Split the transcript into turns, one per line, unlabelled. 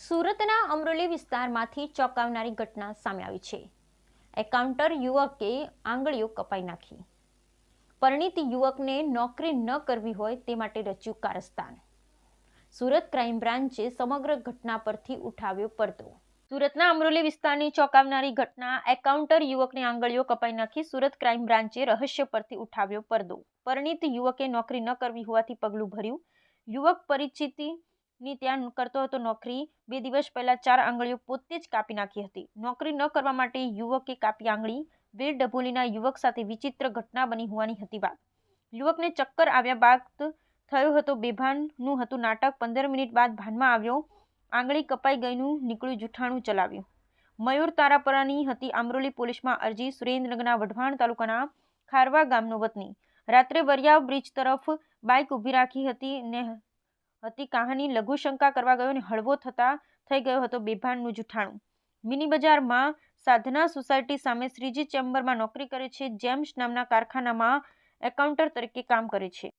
સુરતના અમરોલી વિસ્તારમાંથી ચોંકાવનારી ઘટના સામે આવી છે। એકાઉન્ટર યુવકે આંગળીઓ કપાઈ નાખી। પરિણીત યુવકને નોકરી ન કરવી હોય તે માટે રચ્યું કારસ્તાન। સુરત ક્રાઇમ બ્રાન્ચે સમગ્ર ઘટના પરથી ઉઠાવ્યો પડદો। સુરતના અમરોલી વિસ્તારની ચોંકાવનારી ઘટના એકાઉન્ટર યુવકની આંગળીઓ કપાઈ નાખી। સુરત ક્રાઇમ બ્રાન્ચે રહસ્ય પરથી ઉઠાવ્યો પડદો। પરિણીત યુવકે નોકરી ન કરવી હોવાથી પગલું ભર્યું। યુવક પરિચિતની ત્યાં કરતો હતો નોકરી। 2 દિવસ પહેલા 4 આંગળીઓ પોતે જ કાપી નાખી હતી। નોકરી ન કરવા માટે યુવકે કાપી આંગળી। વીર ડભોલીના યુવક સાથે વિચિત્ર ઘટના બની હોવાની હતી વાત। યુવકને ચક્કર આવ્યા બાદ થયો હતો બેભાનનું હતું નાટક। 15 મિનિટ બાદ ભાનમાં આવ્યો। આંગળી કપાઈ ગઈનું નીકળ્યું જૂઠાણું ચલાવ્યું। મયુર તારાપરાની હતી અમરોલી પોલીસમાં અરજી। સુરેન્દ્રનગરના વઢવાણ તાલુકાના ખારવા ગામનો વતની। રાત્રે વરિયાવ બ્રિજ તરફ બાઇક ઊભી રાખી હતી ને કહાની લઘુશંકા કરવા ગયો અને હળવો થતા થઈ ગયો હતો બેભાનનું જૂઠાણું। મિની બજારમાં સાધના સોસાયટી સામે શ્રીજી ચેમ્બરમાં નોકરી કરે છે। જેમ્સ નામના કારખાનામાં એકાઉન્ટર તરીકે કામ કરે છે।